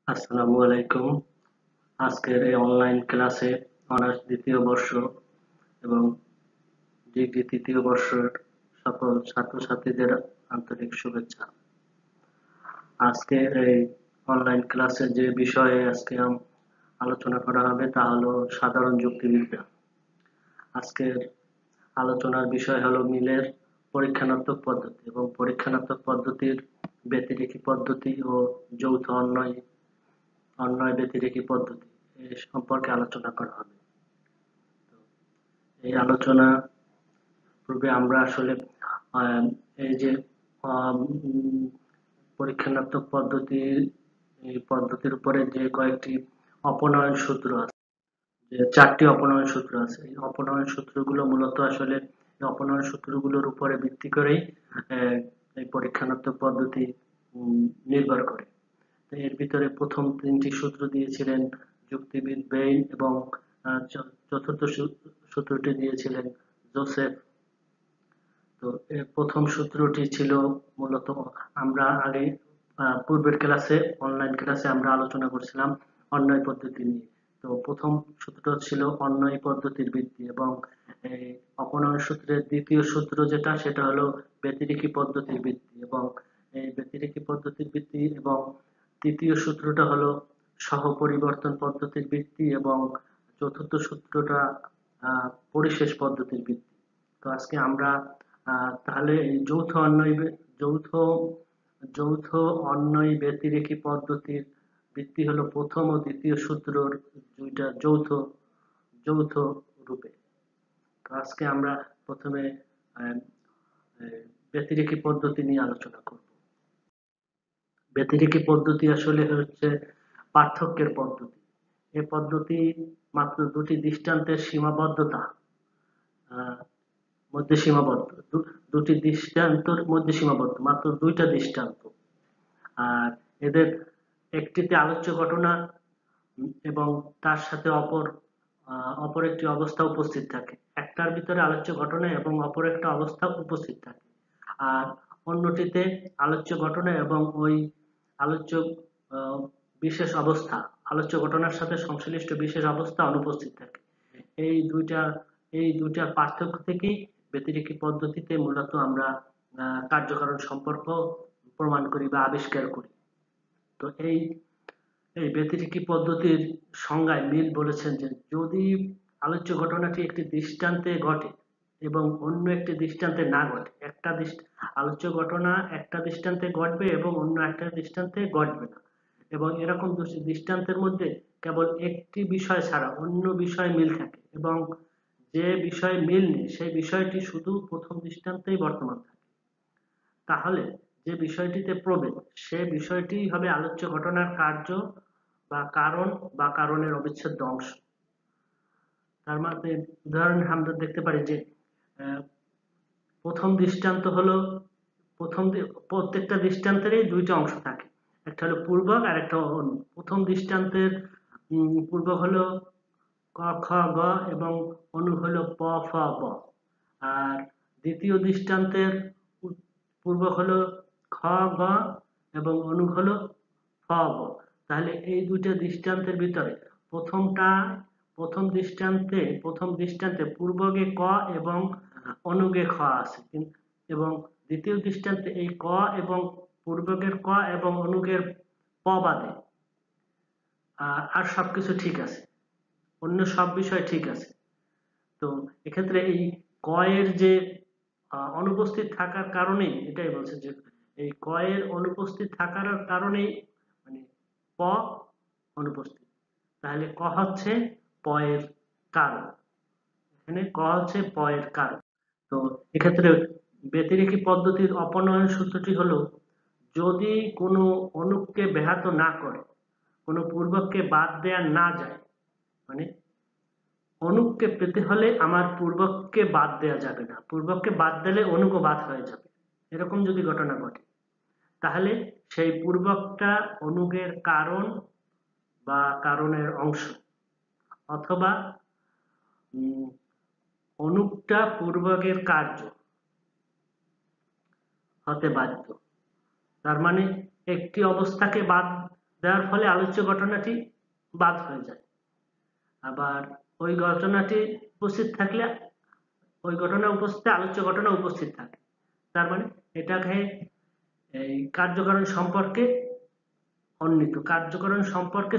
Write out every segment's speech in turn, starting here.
আসসালামু আলাইকুম। আজকের এই অনলাইন ক্লাসে অনার্স দ্বিতীয় বর্ষ এবং ডিগ্রি তৃতীয় বর্ষের সকল ছাত্রছাত্রীদের আন্তরিক শুভেচ্ছা। আজকের এই অনলাইন ক্লাসে যে বিষয়ে আজকে আলোচনা করা হবে তা হলো সাধারণ যুক্তিবিদ্যা। আজকের আলোচনার বিষয় হলো মিলের পরীক্ষানাত্মক পদ্ধতি এবং পরীক্ষানাত্মক পদ্ধতির ব্যতিরেকি পদ্ধতি ও যৌথ অন্বয় ব্যতিরেকি পদ্ধতি এ সম্পর্কে আলোচনা করা হবে। এই আলোচনা পূর্বে আমরা আসলে এই যে পরীক্ষানাত্মক এই পদ্ধতির উপরে যে কয়েকটি অপনয়ন সূত্র আছে, যে চারটি অপনয়ন সূত্র আছে, এই অপনয়ন সূত্রগুলো মূলত আসলে এই অপনয়ন সূত্রগুলোর উপরে ভিত্তি করেই এই পরীক্ষানাত্মক পদ্ধতি নির্ভর করে। এর ভিতরে প্রথম তিনটি সূত্র দিয়েছিলেন যুক্তিবিদ বেইন এবং চতুর্থ সূত্রটি দিয়েছিলেন জোসেফ। তো এর প্রথম সূত্রটি ছিল মূলত আমরা আগে পূর্বের ক্লাসে অনলাইন ক্লাসে আমরা আলোচনা করছিলাম অন্বয় পদ্ধতি নিয়ে। তো প্রথম সূত্র ছিল অন্বয় পদ্ধতির ভিত্তি এবং এই অপনয়ন সূত্রের দ্বিতীয় সূত্র যেটা সেটা হলো ব্যতিরেকি পদ্ধতির ভিত্তি এবং এই ব্যতিরেকি পদ্ধতির ভিত্তি এবং তৃতীয় সূত্রটা হলো সহপরিবর্তন পদ্ধতির ভিত্তি এবং চতুর্থ সূত্রটা পরিশেষ পদ্ধতির ভিত্তি। তো আজকে আমরা তাহলে এই যৌথ যৌথ অন্বয় ব্যতিরেকি পদ্ধতির ভিত্তি হলো প্রথম ও দ্বিতীয় সূত্রর দুইটা যৌথ রূপে। তো আজকে আমরা প্রথমে ব্যতিরেকি পদ্ধতি নিয়ে আলোচনা করব। ব্যতিরেকি পদ্ধতি আসলে হচ্ছে পার্থক্যের পদ্ধতি। এই পদ্ধতি মাত্র দুটি দৃষ্টান্তের সীমাবদ্ধতা মধ্যে সীমাবদ্ধ, দুটি দৃষ্টান্তর মধ্যে সীমাবদ্ধ, মাত্র দুইটা দৃষ্টান্ত। আর এদের একটিতে আলোচ্য ঘটনা এবং তার সাথে অপর একটি অবস্থা উপস্থিত থাকে। একটার ভিতরে আলোচ্য ঘটনা এবং অপর একটা অবস্থা উপস্থিত থাকে, আর অন্যটিতে আলোচ্য ঘটনা এবং ওই আলোচ্য বিশেষ অবস্থা, আলোচ্য ঘটনার সাথে সংশ্লিষ্ট বিশেষ অবস্থা অনুপস্থিত থাকে। এই দুইটার পার্থক্য থেকেই ব্যতিরেকি পদ্ধতিতে মূলত আমরা কার্যকারণ সম্পর্ক প্রমাণ করি বা আবিষ্কার করি। তো এই ব্যতিরেকি পদ্ধতির সংজ্ঞায় মিল বলেছেন যে যদি আলোচ্য ঘটনাটি একটি দৃষ্টান্তে ঘটে এবং অন্য একটি দৃষ্টান্তে না ঘটে, আলোচ্য ঘটনা একটা দৃষ্টান্তে ঘটবে এবং অন্য একটা দৃষ্টান্তে ঘটবে না, এবং এরকম দৃষ্টান্তের মধ্যে কেবল একটি বিষয় ছাড়া অন্য বিষয় মিল থাকে এবং যে বিষয় মিল নেই সেই বিষয়টি শুধু প্রথম দৃষ্টান্তেই বর্তমান থাকে, তাহলে যে বিষয়টিতে প্রবেশ সে বিষয়টি হবে আলোচ্য ঘটনার কার্য বা কারণ বা কারণের অবিচ্ছেদ্য অংশ। তার মানে উদাহরণ আমরা দেখতে পারি যে প্রথম দৃষ্টান্ত হলো প্রত্যেকটা দৃষ্টান্তেরই দুইটা অংশ থাকে, একটা হলো পূর্বক আর একটা অনু। প্রথম দৃষ্টান্তের পূর্বক হলো ক খ গ এবং অনু হলো প ফ ব, আর দ্বিতীয় দৃষ্টান্তের পূর্বক হলো খ গ এবং অনু হলো ফ ব। তাহলে এই দুইটা দৃষ্টান্তের ভিতরে প্রথম দৃষ্টান্তে পূর্বকে ক এবং অনুগে খ আছে, এবং দ্বিতীয় দৃষ্টান্তে এই ক এবং পূর্বকের ক এবং অনুগের প বাদে আর সবকিছু ঠিক আছে, অন্য সব বিষয় ঠিক আছে। তো এক্ষেত্রে এই ক এর যে অনুপস্থিত থাকার কারণেই, এটাই বলছে যে এই ক এর অনুপস্থিত থাকার কারণেই মানে প অনুপস্থিত, তাহলে ক হচ্ছে প এর কারণ, এখানে ক হচ্ছে প এর কারণ। তো এক্ষেত্রে ব্যতিরেকি পদ্ধতির অপনয়ন সূত্রটি হলো যদি কোনো অনুপকে ব্যাহত না করে, কোনো পূর্বককে বাদ দেয়া না যায়, মানে অনুপকে পেতে হলে আমার পূর্বককে বাদ দেওয়া যাবে না, পূর্বককে বাদ দিলে অনুকও বাদ হয়ে যাবে, এরকম যদি ঘটনা ঘটে তাহলে সেই পূর্বকটা অনুগের কারণ বা কারণের অংশ, অথবা অনুপটা পূর্বকের কার্য হতে বাধ্য। তার মানে একটি অবস্থাকে দেওয়ার ফলে আলোচ্য ঘটনাটি বাদ হয়ে যায়। আবার ওই ঘটনাটি উপস্থিত থাকলে ওই ঘটনা উপস্থিত আলোচ্য ঘটনা উপস্থিত থাকে, তার মানে এটাকে এই কার্যকারণ সম্পর্কে অন্বিত, কার্যকারণ সম্পর্কে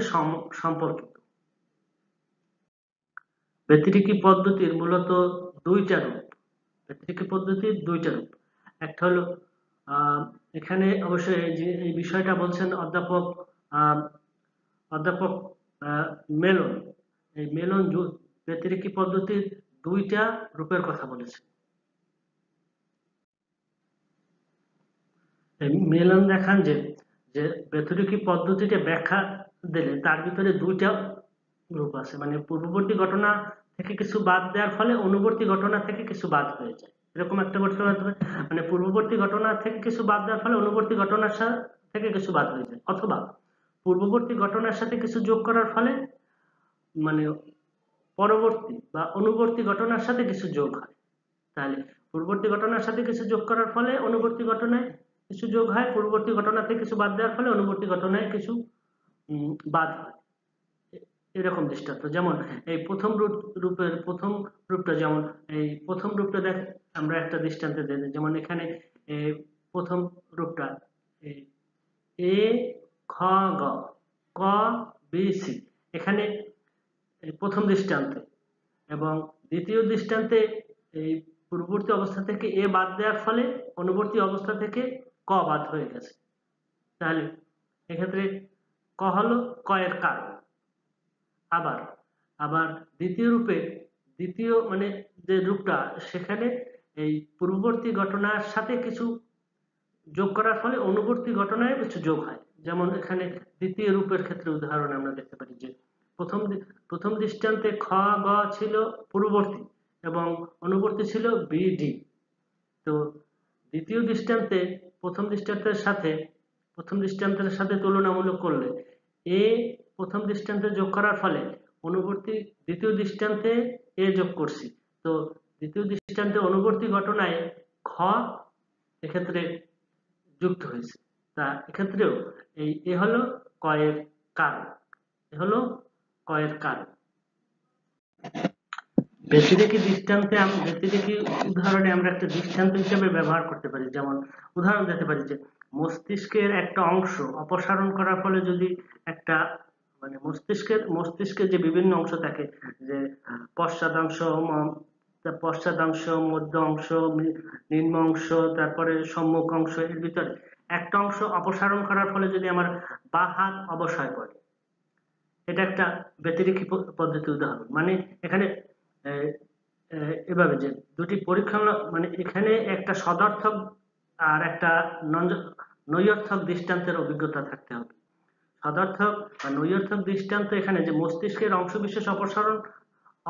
সম্পর্কিত। ব্যতিরেকি পদ্ধতির মূলত দুইটা রূপ। ব্যতিরেকি পদ্ধতির দুইটা রূপ। একটা হলো এখানে অবশ্যই যে এই বিষয়টা বলছেন অধ্যাপক মেলন। এই মেলন ব্যতিরেকি পদ্ধতির দুইটা রূপের কথা বলেছে। মেলন দেখান যে ব্যতিরেকি পদ্ধতিতে ব্যাখ্যা দিলে তার ভিতরে দুইটা রূপ আছে, মানে পূর্ববর্তী ঘটনা থেকে কিছু বাদ দেওয়ার ফলে অনুবর্তী ঘটনা থেকে কিছু বাদ হয়ে যায়, এরকম একটা করতে পারবে। মানে পূর্ববর্তী ঘটনা থেকে কিছু বাদ দেওয়ার ফলে অনুবর্তী ঘটনার থেকে কিছু বাদ হয়ে যায়, অথবা পূর্ববর্তী ঘটনার সাথে কিছু যোগ করার ফলে মানে পরবর্তী বা অনুবর্তী ঘটনার সাথে কিছু যোগ হয়। তাহলে পূর্ববর্তী ঘটনার সাথে কিছু যোগ করার ফলে অনুবর্তী ঘটনায় কিছু যোগ হয়, পূর্ববর্তী ঘটনা থেকে কিছু বাদ দেওয়ার ফলে অনুবর্তী ঘটনায় কিছু বাদ হয়। এরকম দৃষ্টান্ত, যেমন এই প্রথম রূপটা যেমন এই প্রথম রূপটা দেখ আমরা একটা দৃষ্টান্ত দিই, যেমন এখানে প্রথম রূপটা এ খ গ ক বি সি, এখানে প্রথম দৃষ্টান্তে, এবং দ্বিতীয় দৃষ্টান্তে এই পূর্ববর্তী অবস্থা থেকে এ বাদ দেওয়ার ফলে অনুবর্তী অবস্থা থেকে ক বাদ হয়ে গেছে। তাহলে এক্ষেত্রে ক হলো ক এর কারণ। আবার আবার দ্বিতীয় মানে যে রূপটা, সেখানে এই পূর্ববর্তী ঘটনার সাথে কিছু যোগ করার ফলে অনুবর্তী ঘটনায় কিছু যোগ হয়। যেমন এখানে দ্বিতীয় রূপের ক্ষেত্রে উদাহরণ আমরা দেখতে পারি যে প্রথম দৃষ্টান্তে খ গ ছিল পূর্ববর্তী এবং অনুবর্তী ছিল বি ডি। তো দ্বিতীয় দৃষ্টান্তে প্রথম দৃষ্টান্তের সাথে তুলনামূলক করলে এ প্রথম দৃষ্টান্তে যোগ করার ফলে অনুবর্তী দ্বিতীয় দৃষ্টান্তে এ যোগ করছি, তো দ্বিতীয় দৃষ্টান্তে অনুবর্তী ঘটনায় খ এক্ষেত্রে যুক্ত হয়েছে। তা এক্ষেত্রেও এই এ হলো কয়ের কারণ, এ হলো কয়ের কারণ। ব্যতিরেকি উদাহরণে আমরা একটা দৃষ্টান্ত হিসেবে ব্যবহার করতে পারি। যেমন উদাহরণ দিতে পারি যে মস্তিষ্কের একটা অংশ অপসারণ করার ফলে যদি একটা মানে মস্তিষ্কের যে বিভিন্ন অংশ থাকে, যে পশ্চাদাংশ, মধ্য অংশ, নিম্ন অংশ, তারপরে সম্মুখ অংশ, এর ভিতরে একটা অংশ অপসারণ করার ফলে যদি আমার বাঁ হাত অবশয় করে, এটা একটা ব্যতিরেকি পদ্ধতির উদাহরণ। মানে এখানে এভাবে যে দুটি পরীক্ষা, মানে এখানে একটা সদর্থক আর একটা নৈর্থক দৃষ্টান্তের অভিজ্ঞতা থাকতে হবে। সদর্থক বা নৈর্থক দৃষ্টান্ত এখানে যে মস্তিষ্কের অংশবিশেষ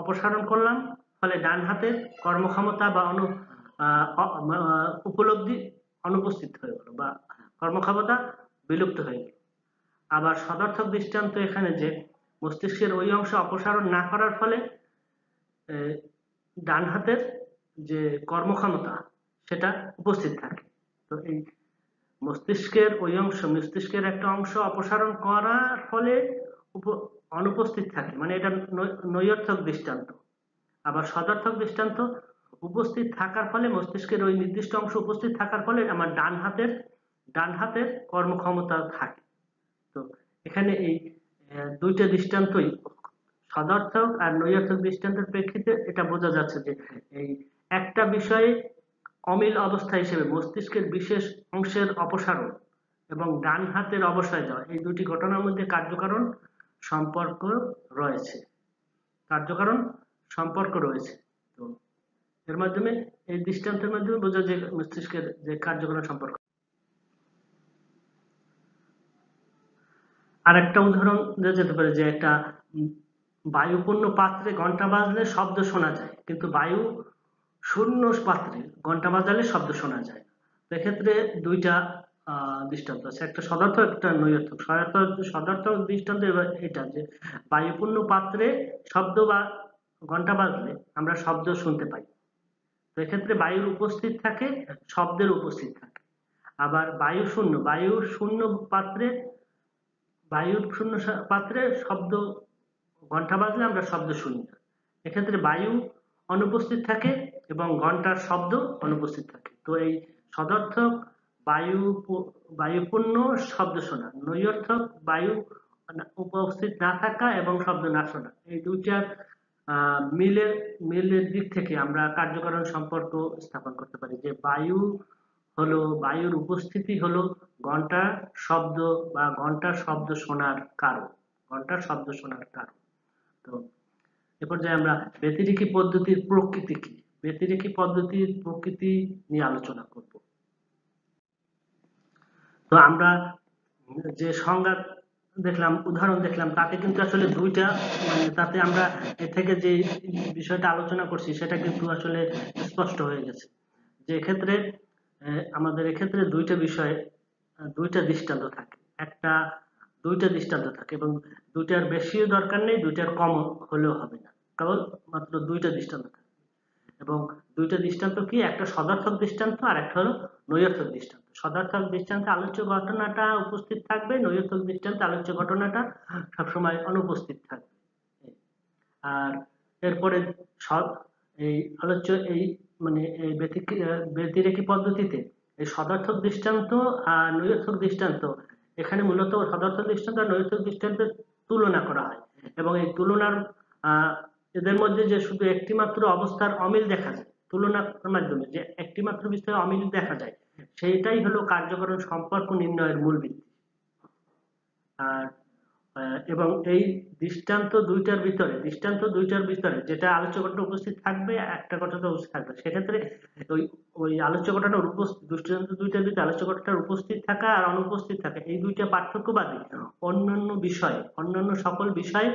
অপসারণ করলাম, ফলে ডান হাতের কর্মক্ষমতা বা উপলব্ধি অনুপস্থিত হয়ে গেল বা কর্মক্ষমতা বিলুপ্ত হয়ে গেল। আবার সদর্থক দৃষ্টান্ত এখানে যে মস্তিষ্কের ওই অংশ অপসারণ না করার ফলে ডান হাতের যে কর্মক্ষমতা সেটা উপস্থিত থাকে। তো এই মস্তিষ্কের একটা অংশ অপসারণ করার ফলে অনুপস্থিত থাকে, মানে এটা নৈর্থক দৃষ্টান্ত। আবার সদর্থক দৃষ্টান্ত উপস্থিত থাকার ফলে মস্তিষ্কের ওই নির্দিষ্ট অংশ উপস্থিত থাকার ফলে আমার ডান হাতের কর্মক্ষমতা থাকে। তো এখানে এই দুইটা দৃষ্টান্তই সদর্থক আর নৈর্থক দৃষ্টান্তের প্রেক্ষিতে এটা বোঝা যাচ্ছে যে এই একটা বিষয়ে অমিল অবস্থা হিসেবে মস্তিষ্কের বিশেষ অংশের অপসারণ এবং ডান হাতের অবসায় যাওয়া, এই দুটি ঘটনার মধ্যে কার্যকারণ সম্পর্ক রয়েছে। তো এর মাধ্যমে এই দৃষ্টান্তের মাধ্যমে বোঝা যায় মস্তিষ্কের যে কার্যকারণ সম্পর্ক। আর একটা উদাহরণ দেওয়া যেতে পারে যে একটা বায়ুপূর্ণ পাত্রে ঘন্টা বাজলে শব্দ শোনা যায়, কিন্তু বায়ু শূন্য পাত্রে ঘন্টা বাজালে শব্দ শোনা যায়। তো এক্ষেত্রে দুইটা দৃষ্টান্ত আছে, একটা সদর্থক একটা নৈর্থক। সদর্থক দৃষ্টান্ত এটা যে বায়ুপূর্ণ পাত্রে শব্দ বা ঘন্টা বাজলে আমরা শব্দ শুনতে পাই। তো এক্ষেত্রে বায়ুর উপস্থিত থাকে, শব্দের উপস্থিত থাকে। আবার বায়ু শূন্য পাত্রে বায়ুর শূন্য পাত্রে শব্দ ঘন্টা বাজলে আমরা শব্দ শুনি না। এক্ষেত্রে বায়ু অনুপস্থিত থাকে এবং ঘন্টার শব্দ অনুপস্থিত থাকে। তো এই সদর্থক বায়ু বায়ুপূর্ণ শব্দ শোনা, নৈর্থক বায়ু উপস্থিত না থাকা এবং শব্দ না শোনা, এই দুইটার মিলের দিক থেকে আমরা কার্যকারণ সম্পর্ক স্থাপন করতে পারি যে বায়ুর উপস্থিতি হলো ঘন্টার শব্দ বা ঘন্টার শব্দ শোনার কারণ। ঘন্টার শব্দ শোনার কারণ। তো এ পর্যায়ে আমরা ব্যতিরেকি পদ্ধতির প্রকৃতি কি, ব্যতিরেকি পদ্ধতির প্রকৃতি নিয়ে আলোচনা করব। তো আমরা যে সংজ্ঞা দেখলাম, উদাহরণ দেখলাম, তাতে কিন্তু আসলে দুইটা, মানে তাতে আমরা এ থেকে যে বিষয়টা আলোচনা করছি সেটা কিন্তু আসলে স্পষ্ট হয়ে গেছে যে এক্ষেত্রে আমাদের এক্ষেত্রে দুইটা বিষয়, দুইটা দৃষ্টান্ত থাকে, দুইটা দৃষ্টান্ত থাকে এবং দুইটার বেশিও দরকার নেই, দুইটার কম হলেও হবে না, কেবল মাত্র দুইটা দৃষ্টান্ত থাকে। এবং দুইটা দৃষ্টান্ত কি, একটা সদর্থক দৃষ্টান্ত আর একটা হলো নৈর্থক দৃষ্টান্ত। সদর্থক দৃষ্টান্তে আলোচ্য ঘটনাটা উপস্থিত থাকবে, নৈর্থক দৃষ্টান্তে আলোচ্য ঘটনাটা সবসময় অনুপস্থিত থাকবে। আর এরপরে সব এই আলোচ্য এই মানে এই ব্যতিরেকি পদ্ধতিতে এই সদর্থক দৃষ্টান্ত আর নৈর্থক দৃষ্টান্ত, এখানে মূলত সদর্থক দৃষ্টান্ত আর নৈর্থক দৃষ্টান্তের তুলনা করা হয় এবং এই তুলনার এদের মধ্যে যে শুধু একটি মাত্র অবস্থার অমিল দেখা যায় তুলনার মাধ্যমে, যে একটি মাত্র বিষয়ে অমিল দেখা যায়, সেইটাই হলো কার্যকরণ সম্পর্ক নির্ণয়ের মূল ভিত্তি। আর এবং এই দৃষ্টান্ত দুইটার ভিতরে যেটা আলোচ্য ঘটনা উপস্থিত থাকবে, একটা ঘটনা উপস্থিত থাকবে, সেক্ষেত্রে ওই ওই আলোচ্য ঘটনার দৃষ্টান্ত দুইটার ভিতরে আলোচ্য ঘটনার উপস্থিত থাকা আর অনুপস্থিত থাকা, এই দুইটা পার্থক্য বাদে অন্যান্য সকল বিষয়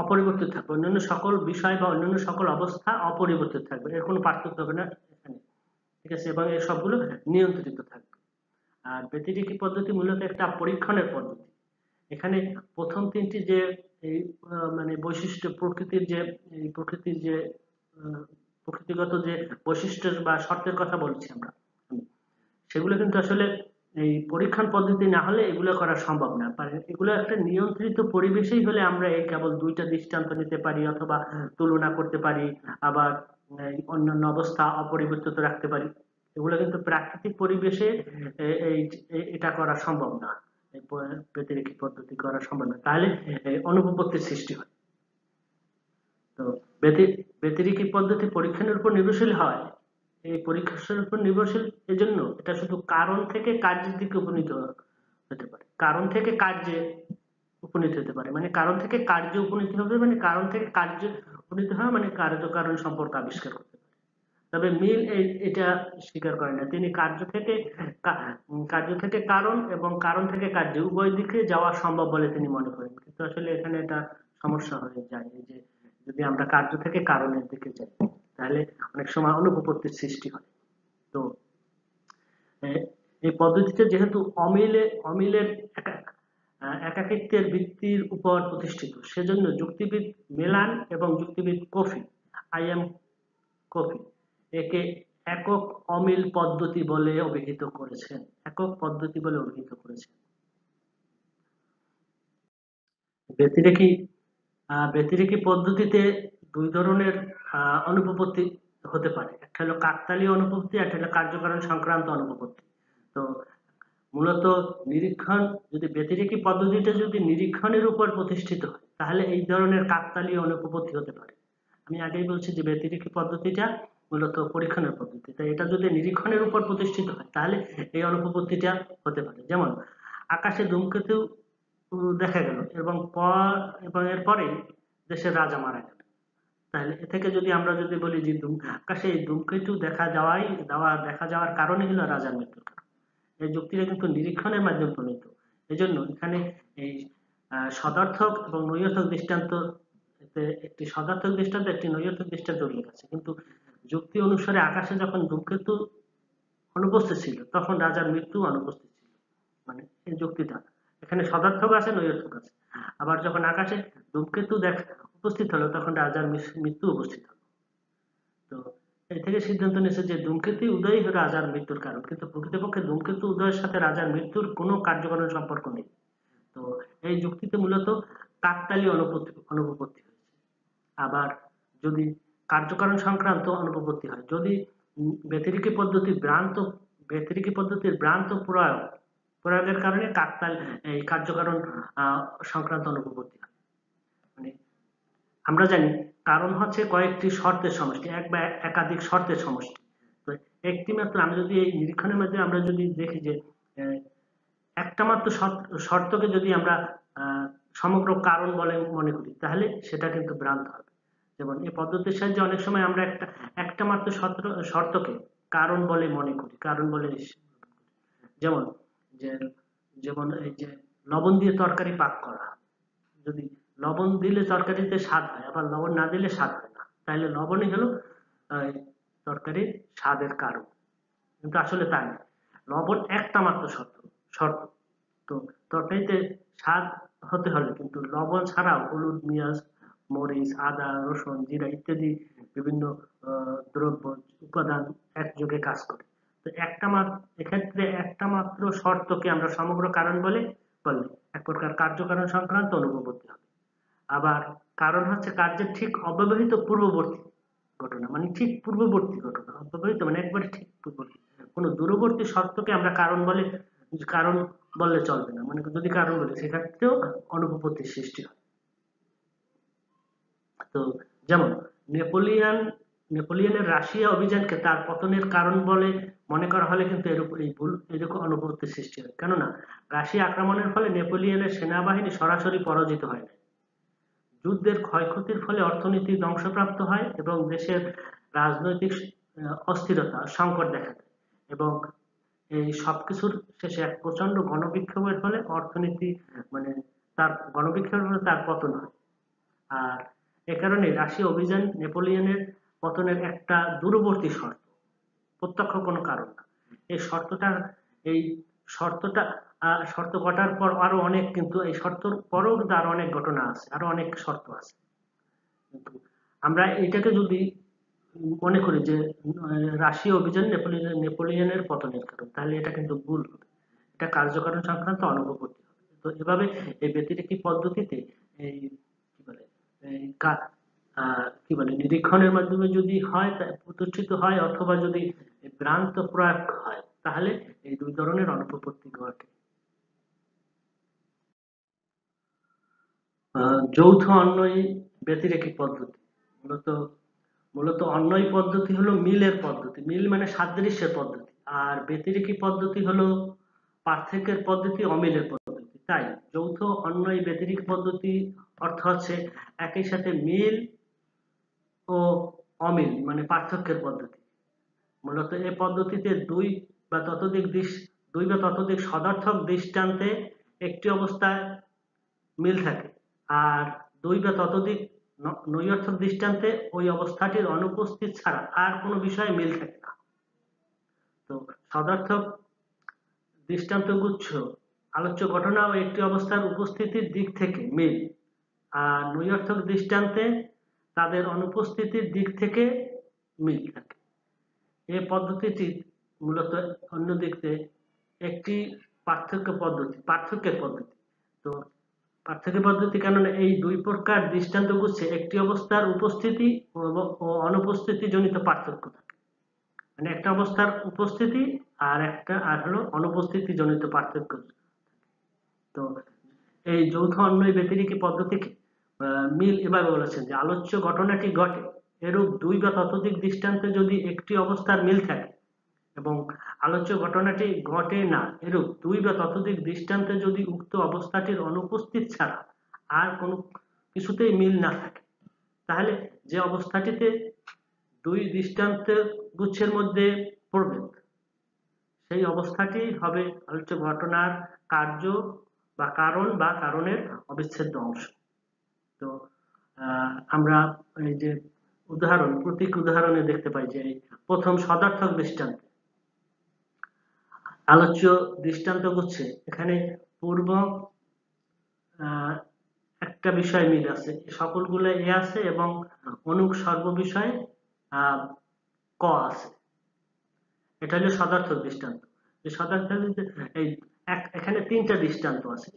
অপরিবর্তিত থাকবে, অন্যান্য সকল বিষয় বা অন্যান্য সকল অবস্থা অপরিবর্তিত থাকবে, এর কোনো পার্থক্য হবে না এখানে, ঠিক আছে, এবং এই সবগুলো নিয়ন্ত্রিত থাকবে। আর ব্যতিরেকি পদ্ধতি মূলত একটা পরীক্ষণের পদ্ধতি। এখানে প্রথম তিনটি যে এই মানে বৈশিষ্ট্য, প্রকৃতির যে প্রকৃতিগত যে বৈশিষ্ট্য বা শর্তের কথা বলছি আমরা, সেগুলো কিন্তু আসলে এই পরীক্ষণ পদ্ধতি না হলে এগুলো করা সম্ভব না। এগুলো একটা নিয়ন্ত্রিত পরিবেশেই হলে আমরা এই কেবল দুইটা দৃষ্টান্ত নিতে পারি অথবা তুলনা করতে পারি, আবার অন্যান্য অবস্থা অপরিবর্তিত রাখতে পারি। এগুলো কিন্তু প্রাকৃতিক পরিবেশে এটা করা সম্ভব না, ব্যতিরেকি পদ্ধতি করা সম্ভব না, তাহলে অনুপপত্তির সৃষ্টি হয়। তো ব্যতিরেকি পদ্ধতি পরীক্ষণের উপর নির্ভরশীল হয়, এই পরীক্ষার উপর নির্ভরশীল এজন্য এটা শুধু কারণ থেকে কার্যের দিকে উপনীত হতে পারে, কারণ থেকে কার্যে উপনীত হতে পারে, মানে কারণ থেকে কার্যে উপনীত হবে, মানে কারণ থেকে কার্যে উপনীত হয়, মানে কার্যকারণ সম্পর্ক আবিষ্কার করতে পারে। তবে মিল এটা স্বীকার করে না, তিনি কার্য থেকে কারণ এবং কারণ থেকে কার্য উভয় দিকে যাওয়া সম্ভব বলে তিনি মনে করেন, কিন্তু আসলে এখানে এটা সমস্যা হয়ে যায় যে যদি আমরা কার্য থেকে কারণের দিকে যাই তাহলে অনেক সময় অনুপপত্তির সৃষ্টি হয়। তো এই পদ্ধতিতে যেহেতু অমিলের একাকিত্বের ভিত্তির উপর প্রতিষ্ঠিত, সেজন্য যুক্তিবিদ মেলান এবং যুক্তিবিদ কফি একে একক অমিল পদ্ধতি বলে অভিহিত করেছেন। ব্যতিরেকি পদ্ধতিতে দুই ধরনের অনুপপত্তি হতে পারে, একটা হলো কাকতালীয় অনুপপত্তি, একটা হলো কার্যকারণ সংক্রান্ত অনুপপত্তি। তো মূলত ব্যতিরেকি পদ্ধতিটা যদি নিরীক্ষণের উপর প্রতিষ্ঠিত হয় তাহলে এই ধরনের কাকতালীয় অনুপপত্তি হতে পারে। আমি আগেই বলছি যে ব্যতিরেকি পদ্ধতিটা মূলত পরীক্ষণের পদ্ধতি, তাই এটা যদি নিরীক্ষণের উপর প্রতিষ্ঠিত হয় তাহলে এই অনুপপত্তিটা হতে পারে। যেমন আকাশে ধূমকেতু দেখা গেল এবং এরপরেই দেশের রাজা মারা গেল, তাহলে এ থেকে আমরা যদি বলি যে আকাশে এই ধূমকেতু দেখা যাওয়ার কারণে হলো রাজার মৃত্যু, এই যুক্তিটা কিন্তু নিরীক্ষণের মাধ্যমে প্রণীত। এজন্য এখানে এই সদর্থক এবং নৈর্থক দৃষ্টান্ত, একটি সদর্থক দৃষ্টান্ত একটি নৈর্থক দৃষ্টান্ত উল্লেখ আছে, কিন্তু যুক্তি অনুসারে আকাশে যখন ধূমকেতু অনুপস্থিত ছিল তখন রাজার মৃত্যু অনুপস্থিত ছিল, মানে এই যুক্তিটা এখানে সদর্থক আছে, নৈর্থক আছে। আবার যখন আকাশে ধূমকেতু উপস্থিত হলো তখন রাজার মৃত্যু উপস্থিত হলো। তো এই থেকে সিদ্ধান্ত নিয়েছে যে ধূমকেতু উদয় রাজার মৃত্যুর কারণ, কিন্তু প্রকৃতপক্ষে ধূমকেতু উদয়ের সাথে রাজার মৃত্যুর কোনো কার্যকারণ সম্পর্ক নেই। তো এই যুক্তিতে মূলত কাকতালীয় অনুপপত্তি হয়েছে। আবার যদি কার্যকারণ সংক্রান্ত অনুপপত্তি হয়, যদি ব্যতিরেকি পদ্ধতির ভ্রান্ত প্রয়োগের কারণে এই কার্যকারণ সংক্রান্ত অনুপপত্তি হয়। মানে আমরা জানি কারণ হচ্ছে কয়েকটি শর্তের সমষ্টি, এক বা একাধিক শর্তের সমষ্টি। তো একটি মাত্র, আমি যদি এই নিরীক্ষণের মধ্যে আমরা যদি দেখি যে একটা মাত্র শর্তকে যদি আমরা সমগ্র কারণ বলে মনে করি, তাহলে সেটা কিন্তু ভ্রান্ত হবে। যেমন এই পদ্ধতির সাহায্যে অনেক সময় আমরা একটা মাত্র শর্তকে কারণ বলে মনে করি, কারণ বলে যেমন যে যেমন এই যে লবণ দিয়ে তরকারি পাক করা, যদি লবণ দিলে তরকারিতে স্বাদ হয়, আবার লবণ না দিলে স্বাদ হয় না, তাহলে লবণই হলো তরকারির স্বাদের কারণ। কিন্তু আসলে তাই না, লবণ একটা মাত্র শর্ত। তো তরকারিতে স্বাদ হতে হলে কিন্তু লবণ ছাড়াও হলুদ, পেঁয়াজ, মরিচ, আদা, রসুন, জিরা ইত্যাদি বিভিন্ন দ্রব্য উপাদান একযোগে কাজ করে। তো এক্ষেত্রে একটা মাত্র শর্তকে আমরা সমগ্র কারণ বলে এক প্রকার কার্যকারণ সংক্রান্ত অনুপপত্তি হবে। আবার কারণ হচ্ছে কার্যের ঠিক অব্যবহিত পূর্ববর্তী ঘটনা, মানে ঠিক পূর্ববর্তী ঘটনা, অব্যবহিত মানে একবারে ঠিক পূর্ববর্তী। কোনো দূরবর্তী শর্তকে আমরা কারণ বললে চলবে না, মানে যদি কারণ বলি সেক্ষেত্রেও অনুপপত্তির সৃষ্টি হয়। তো যেমন নেপোলিয়নের রাশিয়া অভিযানকে তার পতনের কারণ বলে মনে করা হলে কিন্তু এরকম অনুপপত্তির সৃষ্টি হয়। কেননা রাশিয়া আক্রমণের ফলে নেপোলিয়নের সেনাবাহিনী সরাসরি পরাজিত হয় না, যুদ্ধের ক্ষয়ক্ষতির ফলে অর্থনীতি ধ্বংসপ্রাপ্ত হয় এবং দেশের রাজনৈতিক অস্থিরতা, সংকট দেখা দেয়, এবং এই সবকিছুর শেষে এক প্রচন্ড গণবিক্ষোভের ফলে অর্থনীতি, মানে গণবিক্ষোভের ফলে তার পতন হয়। আর এ কারণে রাশিয়া অভিযান নেপোলিয়নের পতনের একটা দূরবর্তী শর্ত, প্রত্যক্ষ কোনো কারণ না। এই শর্তটা এই শর্তটা শর্ত ঘটার পর আরো অনেক, কিন্তু এই শর্তর পরেও কিন্তু আরো অনেক ঘটনা আছে, আরো অনেক শর্ত আছে। কিন্তু আমরা এটাকে যদি মনে করি যে রাশিয়া অভিযান নেপোলিয়নের পতনের কারণ, তাহলে এটা কিন্তু ভুল হবে, এটা কার্যকারণ সংক্রান্ত অনুপপত্তি হবে। তো এভাবে এই ব্যতিরেকি পদ্ধতিতে এই কি বলে নিরীক্ষণের মাধ্যমে যদি হয়, প্রতিষ্ঠিত হয়, অথবা যদি ভ্রান্ত প্রয়োগ হয়, তাহলে এই দুই ধরনের অনুপপত্তি ঘটে। যৌথ অন্বয়ী ব্যতিরেকি পদ্ধতি, মূলত মূলত অন্বয়ী পদ্ধতি হলো মিলের পদ্ধতি, মিল মানে সাদৃশ্যের পদ্ধতি, আর ব্যতিরেকি পদ্ধতি হলো পার্থক্যের পদ্ধতি, অমিলের পদ্ধতি। তাই যৌথ অন্বয়ী ব্যতিরেকি পদ্ধতি অর্থ হচ্ছে একই সাথে মিল ও অমিল মানে পার্থক্যের পদ্ধতি। মূলত এই পদ্ধতিতে দুই বা ততোধিক সদর্থক দৃষ্টান্তে একটি অবস্থায় মিল থাকে, আর দুই বা ততোধিক নৈরর্থক দৃষ্টান্তে ওই অবস্থাটির অনুপস্থিত ছাড়া আর কোনো বিষয়ে মিল থাকে না। তো সদর্থক দৃষ্টান্তগুচ্ছ আলোচ্য ঘটনা ও একটি অবস্থার উপস্থিতির দিক থেকে মিল, আর নৈরর্থক দৃষ্টান্তে তাদের অনুপস্থিতির দিক থেকে মিল থাকে। এই পদ্ধতিটি মূলত অন্যদিকে একটি পার্থক্যের পদ্ধতি। তো পার্থক্য পদ্ধতি, কেননা এই দুই প্রকার দৃষ্টান্তগুচ্ছে একটি অবস্থার উপস্থিতি ও অনুপস্থিতি জনিত পার্থক্য থাকে, মানে একটা অবস্থার উপস্থিতি আর হলো অনুপস্থিতি জনিত পার্থক্য। তো এই যৌথ অন্বয়ী ব্যতিরেকি পদ্ধতিকে মিল এভাবে বলেছেন যে আলোচ্য ঘটনাটি ঘটে এরূপ দুই বা ততোধিক দৃষ্টান্তে যদি একটি অবস্থার মিল থাকে, এবং আলোচ্য ঘটনাটি ঘটে না এরূপ দুই বা ততোধিক দৃষ্টান্তে যদি উক্ত অবস্থাটির অনুপস্থিত ছাড়া আর কোনো কিছুতেই মিল না থাকে, তাহলে যে অবস্থাটিতে দুই দৃষ্টান্ত গুচ্ছের মধ্যে পড়বে, সেই অবস্থাটি হবে আলোচ্য ঘটনার কার্য বা কারণের অবিচ্ছেদ্য অংশ। তো আমরা এই যে প্রতীক উদাহরণে দেখতে পাই যে প্রথম সদর্থক দৃষ্টান্ত, আলোচ্য দৃষ্টান্ত গুচ্ছে এখানে পূর্ব একটা বিষয় মিল আছে, সকলগুলো এ আছে, এবং অনুক সর্ব বিষয়ে ক আছে। এটা হলো সদর্থক দৃষ্টান্ত। এই সদর্থক এই এখানে তিনটা দৃষ্টান্ত আছে।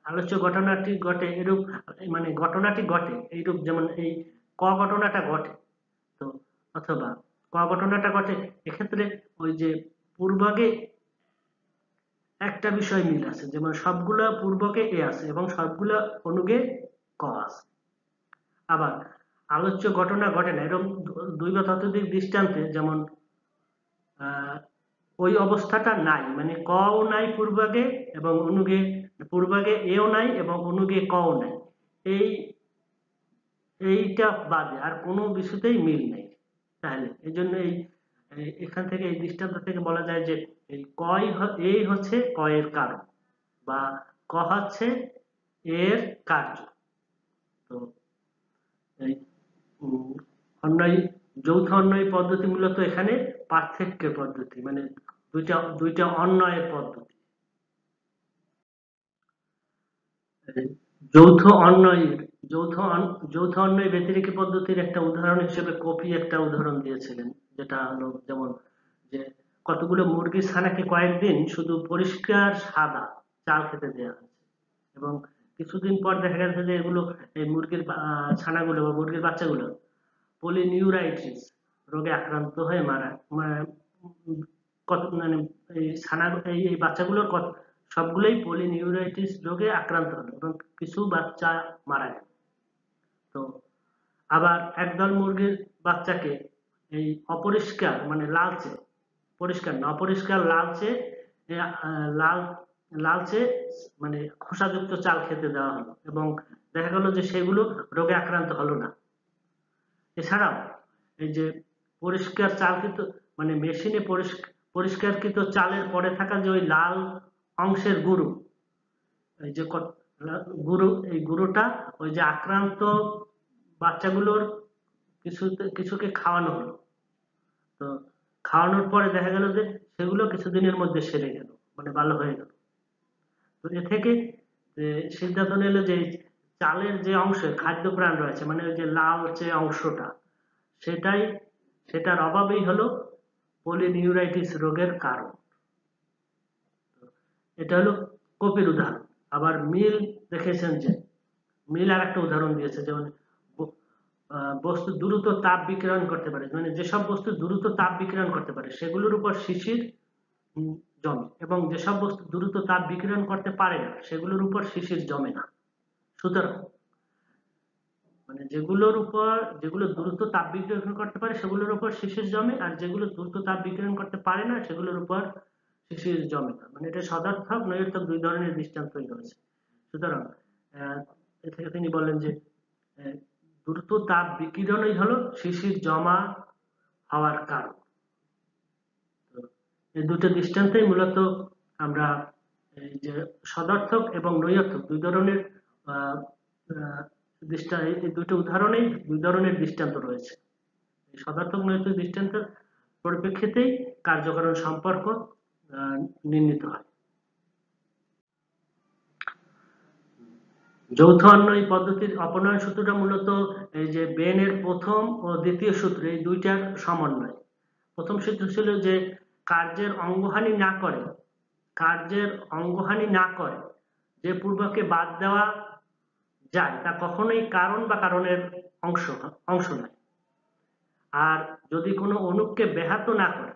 আলোচ্য ঘটনাটি ঘটে এরূপ, মানে ঘটনাটি ঘটে এইরূপ, যেমন এই ক ঘটনাটা ঘটে, তো অথবা ক ঘটনাটা ঘটে, এক্ষেত্রে ওই যে পূর্বকে একটা বিষয় মিল আছে, যেমন সবগুলা পূর্বকে এ আছে এবং সবগুলা অনুগে ক আছে। আবার আলোচ্য ঘটনা ঘটে না এরকম দুই বা ততোধিক দৃষ্টান্তে, যেমন ওই অবস্থাটা নাই, মানে কও নাই পূর্বকে এবং অনুগে, পূর্বকে এও নাই এবং অনুগে কও নাই, এইটা বাদে আর কোনো কিছুতেই মিল নেই। তাহলে এই জন্য এখান থেকে এই দৃষ্টান্ত থেকে বলা যায় যে এই এই হচ্ছে ক এর কারণ, বা ক হচ্ছে এর কার্য। তো এই অন্বয়, যৌথ অন্বয় পদ্ধতি মূলত এখানে পার্থক্যের পদ্ধতি, মানে দুইটা অন্বয়ের পদ্ধতি। যৌথ অন্বয়ের যৌথ অন্বয় ব্যতিরেকি পদ্ধতির একটা উদাহরণ হিসেবে কপি একটা উদাহরণ দিয়েছিলেন, যেটা হলো যেমন যে কতগুলো মুরগির ছানাকে কয়েকদিন শুধু পরিষ্কার সাদা চাল খেতে দেওয়া হয়েছে, এবং কিছুদিন পর দেখা গেছে যে এগুলো, এই মুরগির ছানাগুলো বা মুরগির বাচ্চাগুলো পলিনিউরাইটিস রোগে আক্রান্ত হয়ে কত, মানে এই ছানা, এই বাচ্চাগুলোর সবগুলোই পলিনিউরাইটিস রোগে আক্রান্ত হলো এবং কিছু বাচ্চা মারা গেল। তো আবার একদল মুরগির বাচ্চাকে এই অপরিষ্কার, মানে লালচে, পরিষ্কার না অপরিষ্কার লালচে, লাল লালচে মানে খোসাযুক্ত চাল খেতে দেওয়া হলো এবং দেখা গেল যে সেগুলো রোগে আক্রান্ত হলো না। এছাড়াও এই যে পরিষ্কার চাল, কিন্তু মানে মেশিনে পরিষ্কারকৃত চালের পরে থাকা যে ওই লাল অংশের গুঁড়ো, এই যে গুঁড়ো, এই গুঁড়োটা ওই যে আক্রান্ত বাচ্চাগুলোর কিছুকে খাওয়ানো হলো। তো খাওয়ানোর পরে দেখা গেল যে সেগুলো কিছুদিনের মধ্যে সেরে গেল, মানে ভালো হয়ে গেল। তো এ থেকে সিদ্ধান্ত নিল যে চালের যে অংশে খাদ্য প্রাণ রয়েছে, মানে ওই যে লাল যে অংশটা, সেটার অভাবেই হলো পলিনিউরাইটিস রোগের কারণ। এটা হলো কপির উদাহরণ। আবার মিল দেখেছেন যে মিল আর একটা উদাহরণ দিয়েছে, যেমন বস্তু দ্রুত তাপ বিকিরণ করতে পারে, মানে যেসব বস্তু দ্রুত তাপ বিকিরণ করতে পারে সেগুলোর উপর শিশির জমে, এবং যেসব বস্তু দ্রুত তাপ বিকিরণ করতে পারে না সেগুলোর উপর শিশির জমে না। সুতরাং মানে যেগুলো দ্রুত তাপ বিকিরণ করতে পারে সেগুলোর উপর শিশির জমে, আর যেগুলো দ্রুত তাপ বিকিরণ করতে পারে না সেগুলোর উপর শিশির জমে না। মানে এটা সদার্থক নৈর্থক দুই ধরনের দৃষ্টান্তই রয়েছে। সুতরাং এ থেকে তিনি বললেন যে দ্রুত তাপ বিকিরণই হলো শিশির জমা হওয়ার কারণ। এই দুটো দৃষ্টান্তেই মূলত আমরা এই যে সদার্থক এবং নৈর্থক দুই ধরনের এই দুটো উদাহরণেই দুই ধরনের দৃষ্টান্ত রয়েছে। এই সদার্থক নৈর্থক দৃষ্টান্তের পরিপ্রেক্ষিতেই কার্যকারণ সম্পর্ক নির্ণীত হয়। যৌথ অন্বয় পদ্ধতির অপনয়ন সূত্রটা মূলত এই যে বেনের প্রথম ও দ্বিতীয় সূত্র, এই দুইটার সমন্বয়। প্রথম সূত্র ছিল যে কার্যের অঙ্গহানি না করে যে পূর্বকে বাদ দেওয়া যায় তা কখনোই কারণ বা কারণের অংশ নয়। আর যদি কোনো অনুপকে ব্যাহত না করে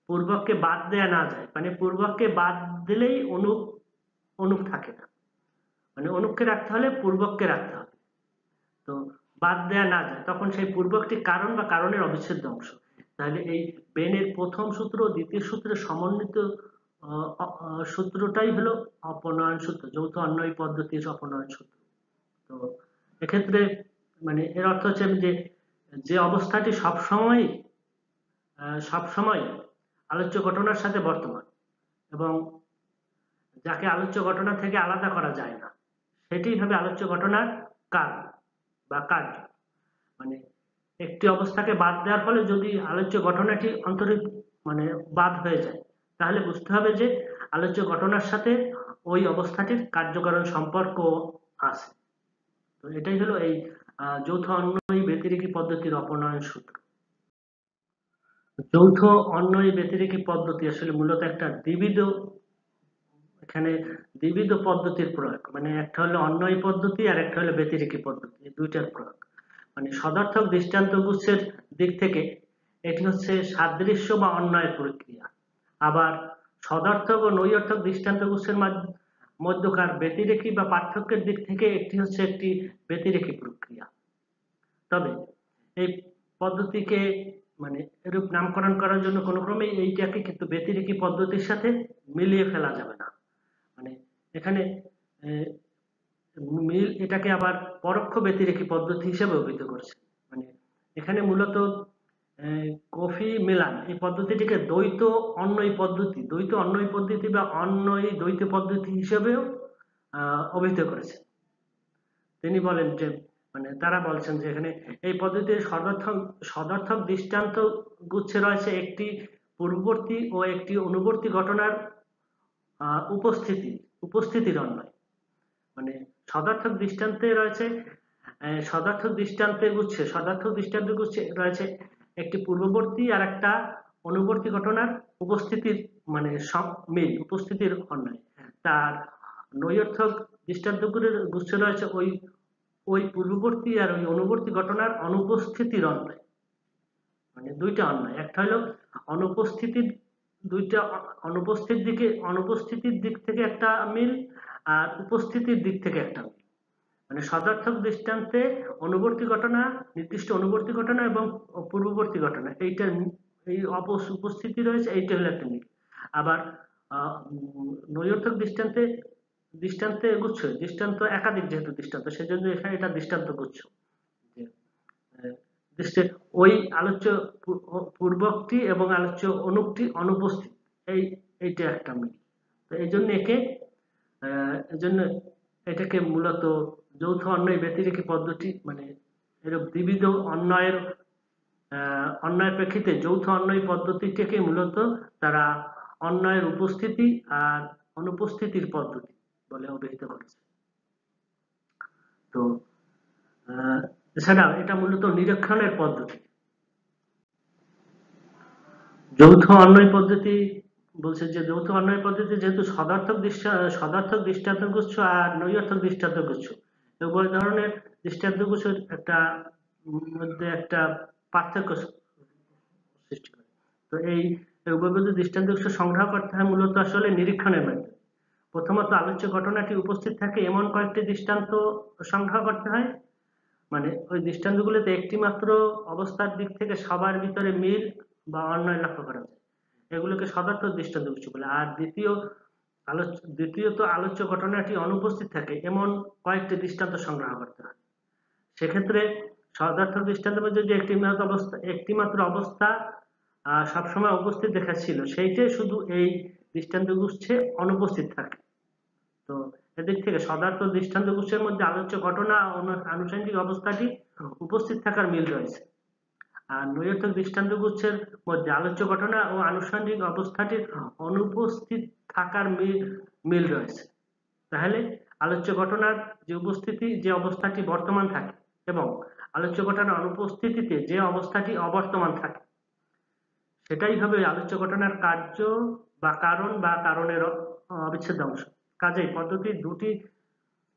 পূর্বককে বাদ দেয়া না যায়, মানে পূর্বককে বাদ দিলেই অনুপ থাকে না, মানে অনুপকে রাখতে হলে পূর্বককে রাখতে হবে। তো বাদ দেয়া না যায় তখন সেই পূর্বকটি কারণ বা কারণের অবিচ্ছেদ্য অংশ। তাহলে এই বেনের প্রথম সূত্র ও দ্বিতীয় সূত্রের সমন্বিত সূত্রটাই হলো অপনয়ন সূত্র, যৌথ অন্বয় পদ্ধতির অপনয়ন সূত্র। তো এক্ষেত্রে মানে এর অর্থ হচ্ছে যে অবস্থাটি সবসময় আলোচ্য ঘটনার সাথে বর্তমান এবং যাকে আলোচ্য ঘটনা থেকে আলাদা করা যায় না, সেটি হবে আলোচ্য ঘটনার কারণ বা কার্য। মানে একটি অবস্থাকে বাদ দেওয়ার ফলে যদি আলোচ্য ঘটনাটি মানে বাদ হয়ে যায়, তাহলে বুঝতে হবে যে আলোচ্য ঘটনার সাথে ওই অবস্থাটির কার্যকারণ সম্পর্ক আছে। তো এটাই হলো এই যৌথ অন্বয় ব্যতিরেকি পদ্ধতির অপনয়ন সূত্র। যৌথ অন্বয়ী ব্যতিরেকী পদ্ধতি আসলে মূলত একটা এখানে দ্বিবিধ পদ্ধতির প্রয়োগ, মানে একটা হলো অন্বয়ী পদ্ধতি আর একটা হলো ব্যতিরেকী পদ্ধতি, এই দুইটার প্রয়োগ। মানে সদর্থক দৃষ্টান্ত গুচ্ছের দিক থেকে এটি হচ্ছে সাদৃশ্য বা অন্বয়ের প্রক্রিয়া, আবার সদর্থক ও নৈর্থক দৃষ্টান্ত গুচ্ছের মধ্যকার ব্যতিরেকী বা পার্থক্যের দিক থেকে একটি হচ্ছে একটি ব্যতিরেকী প্রক্রিয়া। তবে এই পদ্ধতিকে মানে এরূপ নামকরণ করার জন্য কোনো ক্রমেই এইটাকে কিন্তু ব্যতিরেকী পদ্ধতির সাথে মিলিয়ে ফেলা যাবে না। মানে এখানে মিল এটাকে আবার পরোক্ষ ব্যতিরেকী পদ্ধতি হিসেবে অভিহিত করছে। মানে এখানে মূলত কফি মিলান এই পদ্ধতিটিকে দ্বৈত অন্বয়ী পদ্ধতি বা অন্বয়ী দ্বৈত পদ্ধতি হিসেবেও অভিহিত করেছে। তিনি বলেন যে মানে তারা বলছেন যে এখানে এই পদ্ধতির সদর্থক দৃষ্টান্ত গুচ্ছে রয়েছে একটি পূর্ববর্তী ও একটি অনুবর্তী ঘটনার উপস্থিতির অন্বয়। মানে সদর্থক দৃষ্টান্তে রয়েছে সদর্থক দৃষ্টান্তের গুচ্ছে রয়েছে একটি পূর্ববর্তী আর একটা অনুবর্তী ঘটনার উপস্থিতির মানে উপস্থিতির অন্বয়। তার নৈর্থক দৃষ্টান্তগুলির গুচ্ছে রয়েছে ওই পূর্ববর্তী আর ওই অনুবর্তী ঘটনার অনুপস্থিতির অন্বয়। মানে দুইটা অন্যয়, একটা হলো অনুপস্থিতির দিক থেকে একটা মিল আর উপস্থিতির দিক থেকে একটা মিল। মানে সদর্থক দৃষ্টান্তে নির্দিষ্ট অনুবর্তী ঘটনা এবং পূর্ববর্তী ঘটনা এইটার এই উপস্থিতি রয়েছে, এইটা হলো একটা মিল। আবার নৈর্থক দৃষ্টান্তে দৃষ্টান্ত একাধিক, যেহেতু দৃষ্টান্ত সেজন্য এখানে এটা দৃষ্টান্ত গুচ্ছ। ওই আলোচ্য পূর্বকটি এবং আলোচ্য অনুক্তি অনুপস্থিত, এইটা একটা মিল। তো এই জন্য এটাকে মূলত যৌথ অন্বয় ব্যতিরেকী পদ্ধতি, মানে এরূপ দ্বিবিধ অন্বয়ের প্রেক্ষিতে যৌথ অন্বয় পদ্ধতিটাকে মূলত তারা অন্বয়ের উপস্থিতি আর অনুপস্থিতির পদ্ধতি বলে অভিহিত করেছে। তো এছাড়াও এটা মূলত নিরীক্ষণের পদ্ধতি। যৌথ অন্বয় পদ্ধতি বলছে যে যৌথ অন্বয় পদ্ধতি যেহেতু সদর্থক দৃষ্টান্তগুচ্ছ আর নৈর্থক দৃষ্টান্তগুচ্ছ, উভয় ধরনের দৃষ্টান্তগুচ্ছের মধ্যে একটা পার্থক্য সৃষ্টি করে। তো এই উভয়বিধ দৃষ্টান্তগুচ্ছ সংগ্রহ করতে হয় মূলত আসলে নিরীক্ষণের মাধ্যমে। প্রথমত আলোচ্য ঘটনাটি উপস্থিত থাকে এমন কয়েকটি দৃষ্টান্ত সংগ্রহ করতে হয়, মানে ওই দৃষ্টান্তগুলোতে একটি মাত্র অবস্থার দিক থেকে সবার ভিতরে মিল বা অন্যয় লক্ষ্য করা যায়, এগুলোকে সদর্থক দৃষ্টান্তগুচ্ছ বলে। আর দ্বিতীয়ত আলোচ্য ঘটনাটি অনুপস্থিত থাকে এমন কয়েকটি দৃষ্টান্ত সংগ্রহ করতে হয়। সেক্ষেত্রে সদর্থক দৃষ্টান্তের মধ্যে যে একটি মাত্র অবস্থা সবসময় উপস্থিত দেখাচ্ছিল, সেইটাই শুধু এই দৃষ্টান্তগুচ্ছে অনুপস্থিত থাকে। তো এদিক থেকে সদর্থক দৃষ্টান্তগুচ্ছের মধ্যে আলোচ্য ঘটনা ও আনুষঙ্গিক অবস্থাটি উপস্থিত থাকার মিল রয়েছে, আর নৈর্থক দৃষ্টান্তগুচ্ছের মধ্যে আলোচ্য ঘটনা ও আনুষঙ্গিক অবস্থাটির অনুপস্থিত থাকার মিল রয়েছে। তাহলে আলোচ্য ঘটনার যে অবস্থাটি বর্তমান থাকে এবং আলোচ্য ঘটনার অনুপস্থিতিতে যে অবস্থাটি অবর্তমান থাকে, সেটাই হবে আলোচ্য ঘটনার কার্য বা কারণের অবিচ্ছেদ্য অংশ। কাজেই পদ্ধতির দুটি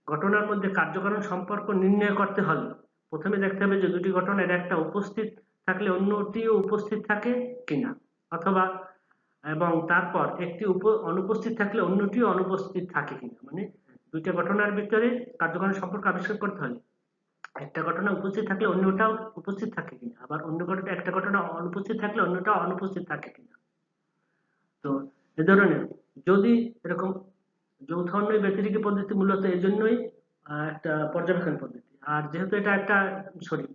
ঘটনার মধ্যে কার্যকারণ সম্পর্ক নির্ণয় করতে হলে প্রথমে দেখতে হবে যে দুটি ঘটনার একটা উপস্থিত থাকলে অন্যটিও উপস্থিত থাকে কিনা, অথবা এবং তারপর একটি অনুপস্থিত থাকলে অন্যটিও অনুপস্থিত থাকে কিনা। মানে দুইটা ঘটনার ভিতরে কার্যকারণ সম্পর্ক আবিষ্কার করতে হলে একটা ঘটনা উপস্থিত থাকলে অন্যটাও উপস্থিত থাকে কিনা, আবার একটা ঘটনা অনুপস্থিত থাকলে অন্যটাও অনুপস্থিত থাকে কিনা। তো এ ধরনের যদি এরকম যৌথ অন্বয় ব্যতিরেকী পদ্ধতি মূলত এই জন্যই একটা পর্যবেক্ষণ পদ্ধতি, আর যেহেতু এটা একটা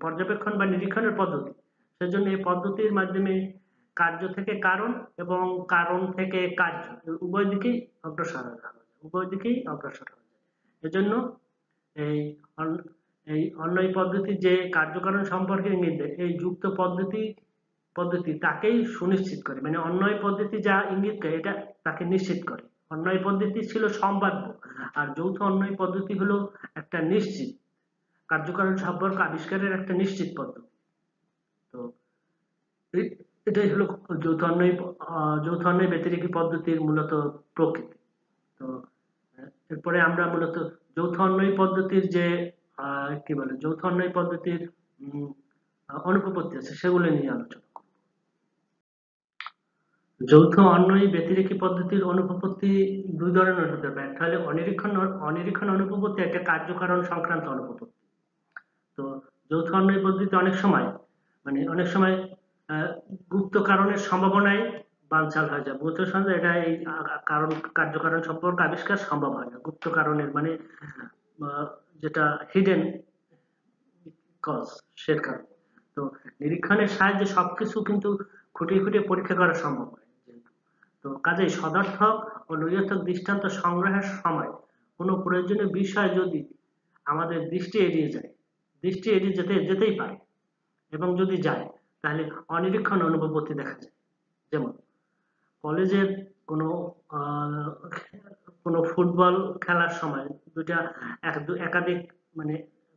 পর্যবেক্ষণ বা নিরীক্ষণের পদ্ধতি, সেজন্য এই পদ্ধতির মাধ্যমে কার্য থেকে কারণ এবং কারণ থেকে কার্য উভয় দিকেই অগ্রসর হওয়া যায়। এজন্য এই অন্বয় পদ্ধতি যে কার্যকারণ সম্পর্কে ইঙ্গিত দেয়, এই যুক্ত পদ্ধতি তাকেই সুনিশ্চিত করে, মানে অন্বয় পদ্ধতি যা ইঙ্গিত করে এটা তাকে নিশ্চিত করে। অন্বয় পদ্ধতি ছিল সম্ভাব্য, আর যৌথ অন্বয় পদ্ধতি হলো একটা নিশ্চিত কার্যকারণ সম্পর্ক আবিষ্কারের একটা নিশ্চিত পদ্ধতি। তো এটাই হলো যৌথ অন্যায় ব্যতিরেকি পদ্ধতির মূলত প্রকৃতি। তো এরপরে আমরা মূলত যৌথ অন্যায় পদ্ধতির যে কি বলে যৌথ অন্যায় পদ্ধতির অনুপপত্তি আছে সেগুলো নিয়ে আলোচনা করব। যৌথ অন্যায় ব্যতিরেকি পদ্ধতির অনুপপত্তি দুই ধরনের হতে পারে। একটা হলো অনিরীক্ষণ অনুপপত্তি, একটা কার্যকারণ সংক্রান্ত অনুপপত্তি। তো যৌথ অন্যায় পদ্ধতি অনেক সময় গুপ্ত কারণের সম্ভাবনায় বানচাল হয়ে যায়। গুপ্ত সন্দেহ এটা এই কার্যকারণ সম্পর্ক আবিষ্কার সম্ভব হয় না গুপ্ত কারণের মানে যেটা হিডেন কজ সের কারণে। তো নিরীক্ষণের সাহায্যে সবকিছু কিন্তু খুঁটিয়ে খুঁটিয়ে পরীক্ষা করা সম্ভব হয়। তো কাজেই সদর্থক ও নৈর্থক দৃষ্টান্ত সংগ্রহের সময় কোনো প্রয়োজনীয় বিষয় যদি আমাদের দৃষ্টি এড়িয়ে যেতেই পারে, এবং যদি যায় তাহলে অনিরীক্ষণ অনুপপত্তি দেখা যায়। যেমন কলেজের কোনো কোনো ফুটবল খেলার সময় একাধিক মানে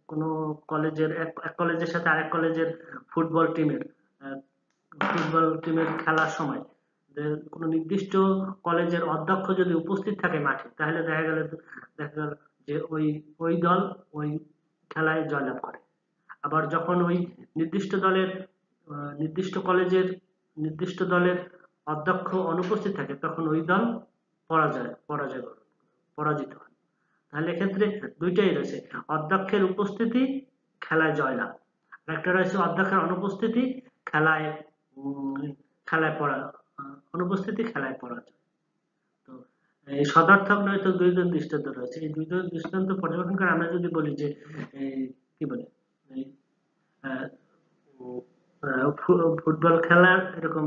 কোনো কলেজের এক কলেজের সাথে আরেক কলেজের ফুটবল টিমের খেলার সময় কোনো নির্দিষ্ট কলেজের অধ্যক্ষ যদি উপস্থিত থাকে মাঠে, তাহলে দেখা গেল যে ওই দল ওই খেলায় জয়লাভ করে। আবার যখন ওই নির্দিষ্ট দলের অধ্যক্ষ অনুপস্থিত থাকে, তখন ওই দল পরাজিত হয়। তাহলে এক্ষেত্রে দুইটাই রয়েছে, অধ্যক্ষের উপস্থিতি খেলায় জয়লাভ, একটা রয়েছে অধ্যক্ষের অনুপস্থিতি খেলায় পরাজয়। তো এই সদর্থক নৈতিক দুইজন দৃষ্টান্ত রয়েছে। এই দুইজন দৃষ্টান্ত পর্যবেক্ষণ করে আমরা যদি বলি যে কি বলে ফুটবল খেলার এরকম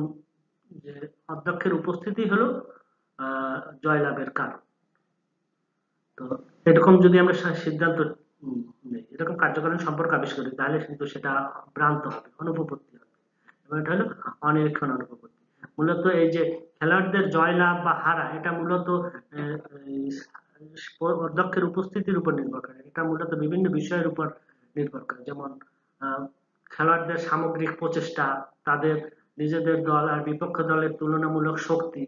যে অধ্যক্ষের উপস্থিতি হলো জয়লাভের কারণ। তো এরকম যদি আমরা সিদ্ধান্ত নেই, এরকম কার্যকারণ সম্পর্ক আবিষ্কার করি, তাহলে কিন্তু সেটা ভ্রান্ত হবে, অনুপপত্তি হবে, এবং এটা হলো অনিরীক্ষণ অনুপপত্তি। মূলত এই যে খেলোয়াড়দের জয়লাভ বা হারা, এটা মূলত অধ্যক্ষের উপস্থিতির উপর নির্ভর করে। এটা মূলত বিভিন্ন বিষয়ের উপর নির্ভর করে, যেমন খেলোয়াড়দের সামগ্রিক প্রচেষ্টা, তাদের নিজেদের দল আর বিপক্ষ দলের তুলনামূলক শক্তি,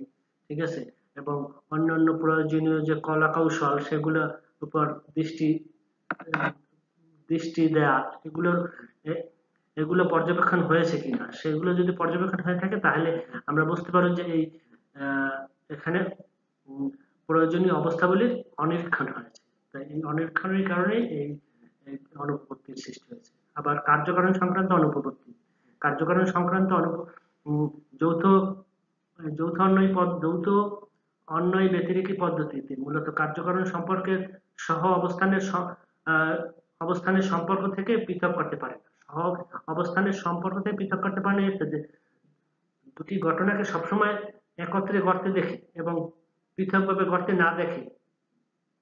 ঠিক আছে, এবং অন্যান্য প্রয়োজনীয় যে কলা কৌশল সেগুলোর উপর দৃষ্টি দেয়া, এগুলো পর্যবেক্ষণ হয়েছে কিনা। সেগুলো যদি পর্যবেক্ষণ হয়ে থাকে, তাহলে আমরা বুঝতে পারব যে এই এখানে প্রয়োজনীয় অবস্থাগুলির অনিরীক্ষণ হয়েছে। তাই এই অনিরীক্ষণের কারণে এই অনুপপত্তির সৃষ্টি হয়েছে। আবার কার্যকারণ সংক্রান্ত অনুপপত্তি, যৌথ অন্যায় ব্যতিরেকি পদ্ধতিতে মূলত কার্যকারণ সম্পর্কের অবস্থানের সম্পর্ক থেকে পৃথক করতে পারে না। অবস্থানের সম্পর্ক থেকে পৃথক করতে পারে না, যে দুটি ঘটনাকে সবসময় একত্রে ঘটতে দেখে এবং পৃথকভাবে ঘটতে না দেখে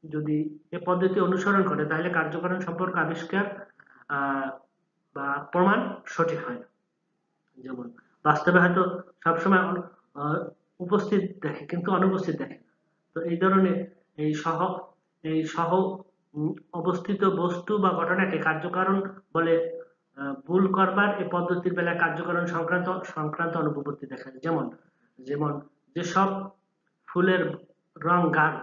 যদি এ পদ্ধতি অনুসরণ করে, তাহলে কার্যকারণ সম্পর্ক আবিষ্কার বা প্রমাণ সঠিক হয় না। যেমন বাস্তবে হয়তো সবসময় উপস্থিত দেখে কিন্তু অনুপস্থিত দেখে না। তো এই ধরনের এই সহ অবস্থিত বস্তু বা ঘটনাকে কার্যকারণ বলে ভুল করবার এই পদ্ধতির বেলায় কার্যকারণ সংক্রান্ত অনুপপত্তি দেখা যায়। যেমন যেসব ফুলের রং গাঢ়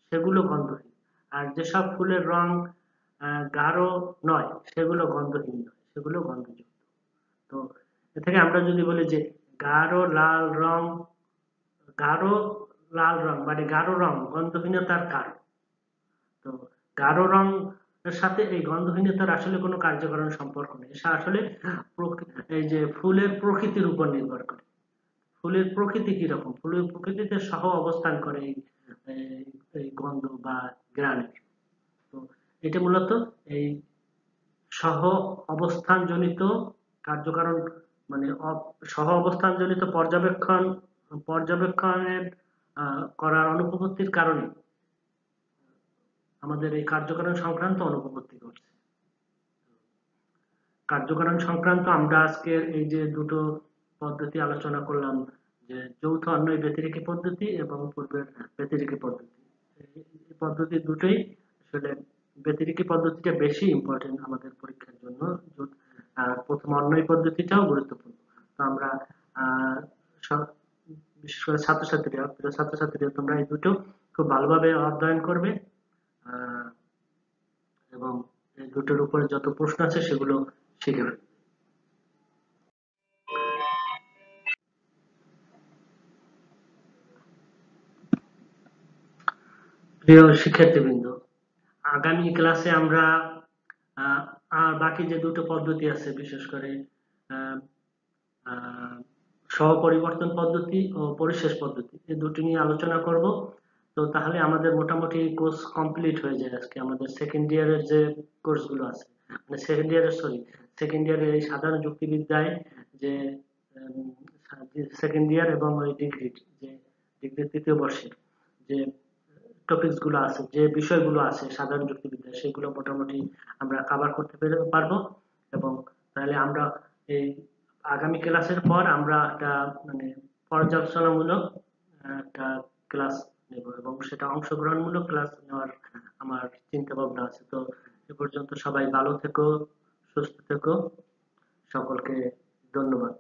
সেগুলো গন্ধহীন, আর যেসব ফুলের রং গাঢ় নয় সেগুলো গন্ধহীন নয়, সেগুলো গন্ধযুক্ত। তো এ থেকে আমরা যদি বলি যে গাঢ় লাল রং মানে গাঢ় রং গন্ধহীনতার কারণ, তো গাঢ় রং এর সাথে এই গন্ধহীনতার আসলে কোনো কার্যকারণ সম্পর্ক নেই। এটা আসলে এই যে ফুলের প্রকৃতির উপর নির্ভর করে। ফুলের প্রকৃতি কিরকম, ফুলের প্রকৃতিতে সহ অবস্থান করে এই গন্ধ বা ঘ্রাণের। তো এটা মূলত এই সহ অবস্থান জনিত কার্যকারণ মানে সহ অবস্থান জনিত পর্যবেক্ষণের করার অনুপপত্তির কারণে আমাদের এই কার্যকারণ সংক্রান্ত অনুপপত্তি ঘটছে। কার্যকারণ সংক্রান্ত আমরা আজকের এই যে দুটো পদ্ধতি আলোচনা করলাম, যে যৌথ অন্যায় ব্যতিরেকি পদ্ধতি এবং পূর্বের ব্যতিরেকি পদ্ধতি, এই পদ্ধতি দুটোই আসলে ব্যতিরেকি পদ্ধতিটা বেশি ইম্পর্টেন্ট আমাদের পরীক্ষার জন্য, আর প্রথম অন্যায় পদ্ধতিটাও গুরুত্বপূর্ণ। তো আমরা আহ, সব- বিশেষ করে ছাত্রছাত্রীরা তোমরা এই দুটো খুব ভালোভাবে অধ্যয়ন করবে, আহ, এবং এই দুটোর উপরে যত প্রশ্ন আছে সেগুলো শিখে ফেলবে। প্রিয় শিক্ষার্থীবৃন্দ, আগামী ক্লাসে আমরা আহ, আর বাকি যে দুটো পদ্ধতি আছে, বিশেষ করে আহ, আহ, স্বপরিবর্তন পদ্ধতি ও পরিশেষ পদ্ধতি, এই দুটি নিয়ে আলোচনা করব। তো তাহলে আমাদের মোটামুটি কোর্স কমপ্লিট হয়ে যায় আজকে। আমাদের সেকেন্ড ইয়ারের যে কোর্সগুলো আছে, মানে সেকেন্ড ইয়ারের এই সাধারণ যুক্তিবিদ্যায় যে সেকেন্ড ইয়ার এবং ওই ডিগ্রির তৃতীয় বর্ষের যে টপিকস গুলো আছে, যে বিষয়গুলো আছে সাধারণ যুক্তিবিদ্যা, সেগুলো মোটামুটি আমরা কভার করতে পারবো। এবং তাহলে আমরা এই আগামী ক্লাসের পর আমরা একটা মানে পর্যালোচনামূলক একটা ক্লাস নেব, এবং সেটা অংশগ্রহণমূলক ক্লাস নেওয়ার আমার চিন্তা ভাবনা আছে। তো এ পর্যন্ত সবাই ভালো থেকো, সুস্থ থেকো, সকলকে ধন্যবাদ।